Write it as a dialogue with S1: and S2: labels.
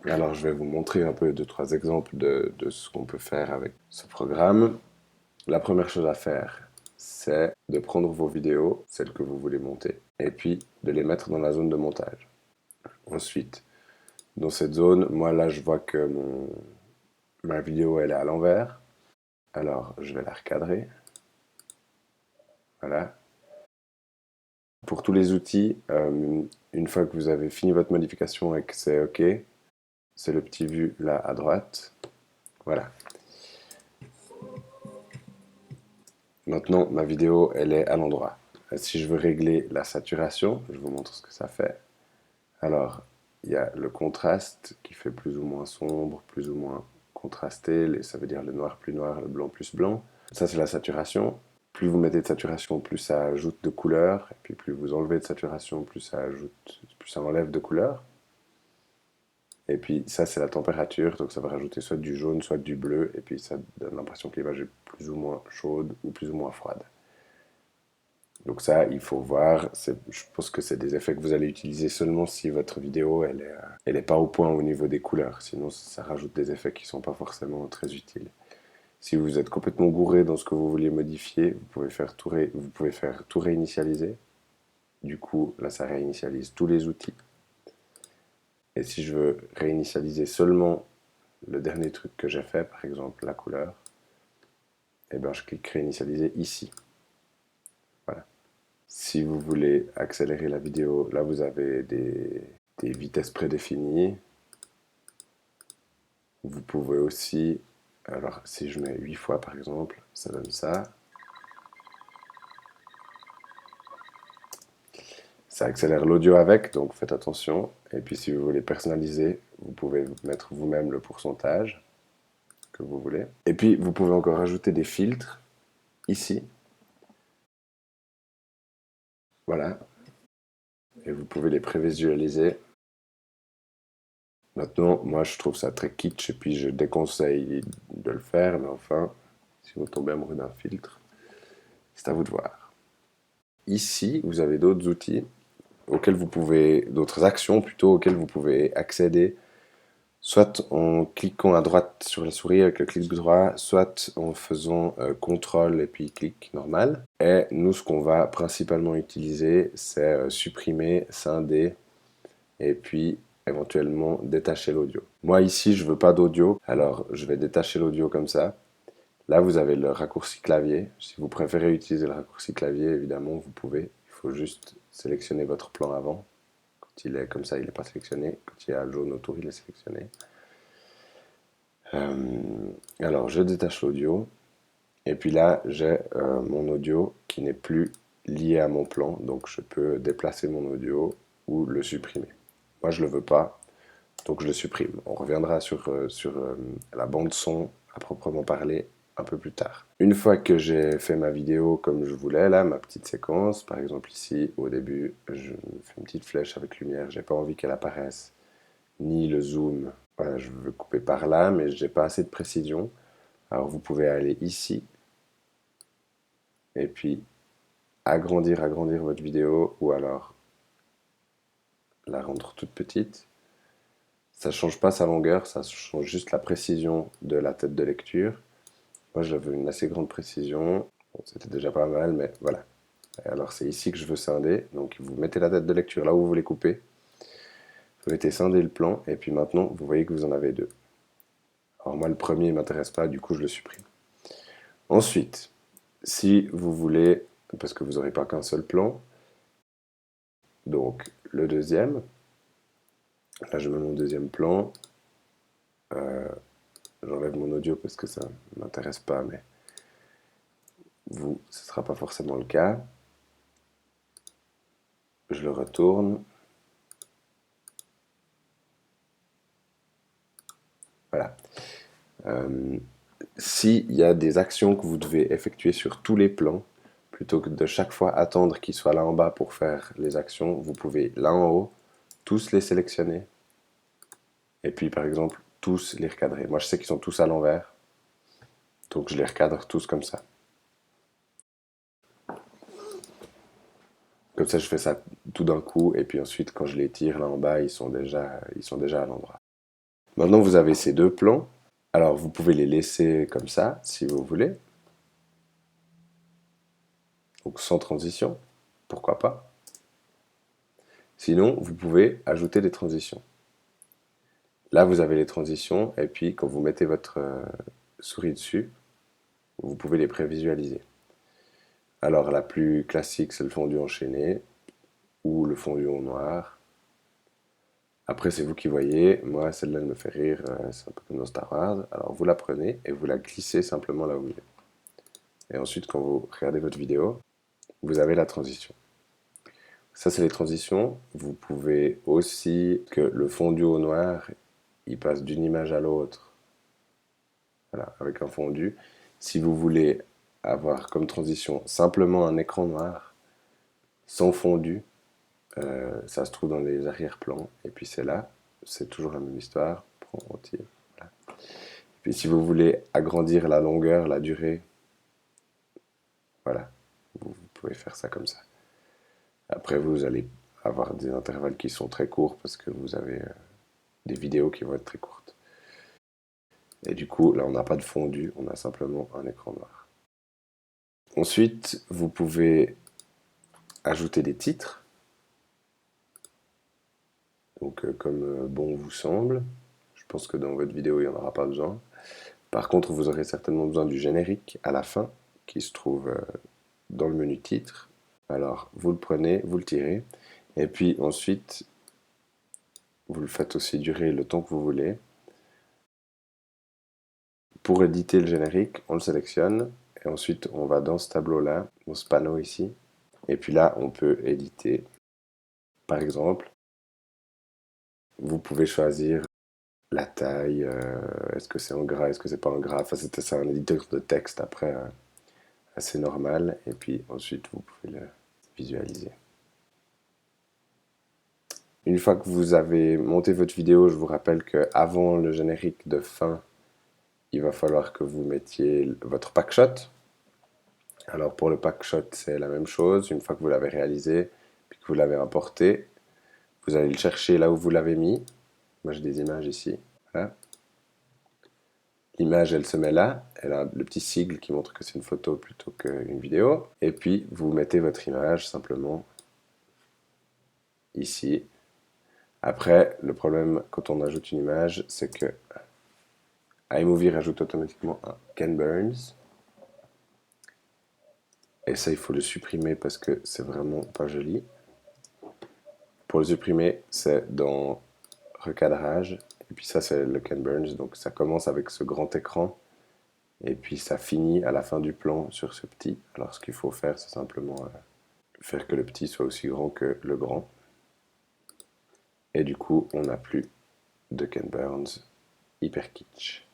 S1: Alors, je vais vous montrer un peu deux, trois exemples de ce qu'on peut faire avec ce programme. La première chose à faire, c'est de prendre vos vidéos, celles que vous voulez monter, et puis de les mettre dans la zone de montage. Ensuite, dans cette zone, moi là, je vois que ma vidéo, elle est à l'envers. Alors, je vais la recadrer. Voilà. Pour tous les outils, une fois que vous avez fini votre modification et que c'est OK, c'est le petit vu là à droite. Voilà. Maintenant, ma vidéo, elle est à l'endroit. Si je veux régler la saturation, je vous montre ce que ça fait. Alors, il y a le contraste qui fait plus ou moins sombre, plus ou moins contrasté. Ça veut dire le noir plus noir, le blanc plus blanc. Ça, c'est la saturation. Plus vous mettez de saturation, plus ça ajoute de couleurs. Et puis plus vous enlevez de saturation, plus ça enlève de couleurs. Et puis ça, c'est la température. Donc ça va rajouter soit du jaune, soit du bleu. Et puis ça donne l'impression que l'image est plus ou moins chaude ou plus ou moins froide. Donc ça, il faut voir. Je pense que c'est des effets que vous allez utiliser seulement si votre vidéo, elle est pas au point au niveau des couleurs. Sinon, ça rajoute des effets qui sont pas forcément très utiles. Si vous êtes complètement gouré dans ce que vous vouliez modifier, vous pouvez faire tout réinitialiser. Du coup, là, ça réinitialise tous les outils. Et si je veux réinitialiser seulement le dernier truc que j'ai fait, par exemple la couleur, eh ben, je clique réinitialiser ici. Voilà. Si vous voulez accélérer la vidéo, là vous avez des vitesses prédéfinies. Vous pouvez aussi, alors si je mets 8 fois par exemple, ça donne ça. Ça accélère l'audio avec, donc faites attention. Et puis si vous voulez personnaliser, vous pouvez mettre vous-même le pourcentage que vous voulez. Et puis vous pouvez encore ajouter des filtres ici. Voilà. Et vous pouvez les prévisualiser. Maintenant, moi je trouve ça très kitsch et puis je déconseille de le faire, mais enfin, si vous tombez amoureux d'un filtre, c'est à vous de voir. Ici, vous avez d'autres outils d'autres actions plutôt auxquelles vous pouvez accéder, soit en cliquant à droite sur la souris avec le clic droit, soit en faisant CTRL et puis clic normal. Et nous, ce qu'on va principalement utiliser, c'est supprimer, scinder et puis éventuellement détacher l'audio. Moi ici, je veux pas d'audio, alors je vais détacher l'audio comme ça. Là, vous avez le raccourci clavier. Si vous préférez utiliser le raccourci clavier, évidemment, vous pouvez. Il faut juste sélectionner votre plan avant. Quand il est comme ça, il n'est pas sélectionné. Quand il y a le jaune autour, il est sélectionné. Alors, je détache l'audio. Et puis là, j'ai mon audio qui n'est plus lié à mon plan. Donc, je peux déplacer mon audio ou le supprimer. Moi, je ne le veux pas. Donc, je le supprime. On reviendra sur la bande son à proprement parler un peu plus tard. Une fois que j'ai fait ma vidéo comme je voulais, là, ma petite séquence, par exemple ici, au début, je fais une petite flèche avec lumière, j'ai pas envie qu'elle apparaisse, ni le zoom. Voilà, je veux couper par là, mais j'ai pas assez de précision. Alors vous pouvez aller ici, et puis agrandir votre vidéo, ou alors la rendre toute petite. Ça change pas sa longueur, ça change juste la précision de la tête de lecture. Moi, je veux une assez grande précision. Bon, c'était déjà pas mal, mais voilà. Alors, c'est ici que je veux scinder. Donc, vous mettez la tête de lecture là où vous voulez couper. Vous mettez scinder le plan. Et puis maintenant, vous voyez que vous en avez deux. Alors, moi, le premier ne m'intéresse pas, du coup, je le supprime. Ensuite, si vous voulez, parce que vous n'aurez pas qu'un seul plan, donc le deuxième, là, je mets mon deuxième plan. J'enlève mon audio parce que ça ne m'intéresse pas, mais vous, ce ne sera pas forcément le cas. Je le retourne. Voilà. S'il y a des actions que vous devez effectuer sur tous les plans, plutôt que de chaque fois attendre qu'ils soient là en bas pour faire les actions, vous pouvez là en haut, tous les sélectionner, et puis par exemple, tous les recadrer. Moi je sais qu'ils sont tous à l'envers, donc je les recadre tous comme ça. Comme ça je fais ça tout d'un coup, et puis ensuite quand je les tire là en bas, ils sont déjà à l'endroit. Maintenant, vous avez ces deux plans. Alors, vous pouvez les laisser comme ça, si vous voulez. Donc, sans transition. Pourquoi pas. Sinon, vous pouvez ajouter des transitions. Là, vous avez les transitions, et puis quand vous mettez votre souris dessus, vous pouvez les prévisualiser. Alors, la plus classique, c'est le fondu enchaîné, ou le fondu au noir. Après, c'est vous qui voyez. Moi, celle-là, elle me fait rire. C'est un peu comme dans Star Wars. Alors, vous la prenez et vous la glissez simplement là où vous voulez. Et ensuite, quand vous regardez votre vidéo, vous avez la transition. Ça, c'est les transitions. Vous pouvez aussi que le fondu au noir, il passe d'une image à l'autre. Voilà, avec un fondu. Si vous voulez avoir comme transition simplement un écran noir, sans fondu, ça se trouve dans les arrière-plans. Et puis c'est là, c'est toujours la même histoire. On tire. Voilà. Puis si vous voulez agrandir la longueur, la durée, voilà, vous pouvez faire ça comme ça. Après, vous allez avoir des intervalles qui sont très courts parce que vous avez des vidéos qui vont être très courtes. Et du coup, là, on n'a pas de fondu, on a simplement un écran noir. Ensuite, vous pouvez ajouter des titres, donc comme bon vous semble. Je pense que dans votre vidéo, il n'y en aura pas besoin. Par contre, vous aurez certainement besoin du générique à la fin, qui se trouve dans le menu titre. Alors, vous le prenez, vous le tirez, et puis ensuite, vous le faites aussi durer le temps que vous voulez. Pour éditer le générique, on le sélectionne, et ensuite on va dans ce tableau-là, dans ce panneau ici, et puis là, on peut éditer. Par exemple, vous pouvez choisir la taille, est-ce que c'est en gras, est-ce que c'est pas en gras, enfin c'est un éditeur de texte après assez normal, et puis ensuite vous pouvez le visualiser. Une fois que vous avez monté votre vidéo, je vous rappelle qu'avant le générique de fin, il va falloir que vous mettiez votre packshot. Alors pour le packshot, c'est la même chose. Une fois que vous l'avez réalisé, puis que vous l'avez importé, vous allez le chercher là où vous l'avez mis. Moi j'ai des images ici. Voilà. L'image, elle se met là. Elle a le petit sigle qui montre que c'est une photo plutôt qu'une vidéo. Et puis vous mettez votre image simplement ici. Après, le problème quand on ajoute une image, c'est que iMovie rajoute automatiquement un Ken Burns. Et ça, il faut le supprimer parce que c'est vraiment pas joli. Pour le supprimer, c'est dans recadrage. Et puis ça, c'est le Ken Burns. Donc ça commence avec ce grand écran. Et puis ça finit à la fin du plan sur ce petit. Alors ce qu'il faut faire, c'est simplement faire que le petit soit aussi grand que le grand. Et du coup, on n'a plus de Ken Burns hyper kitsch.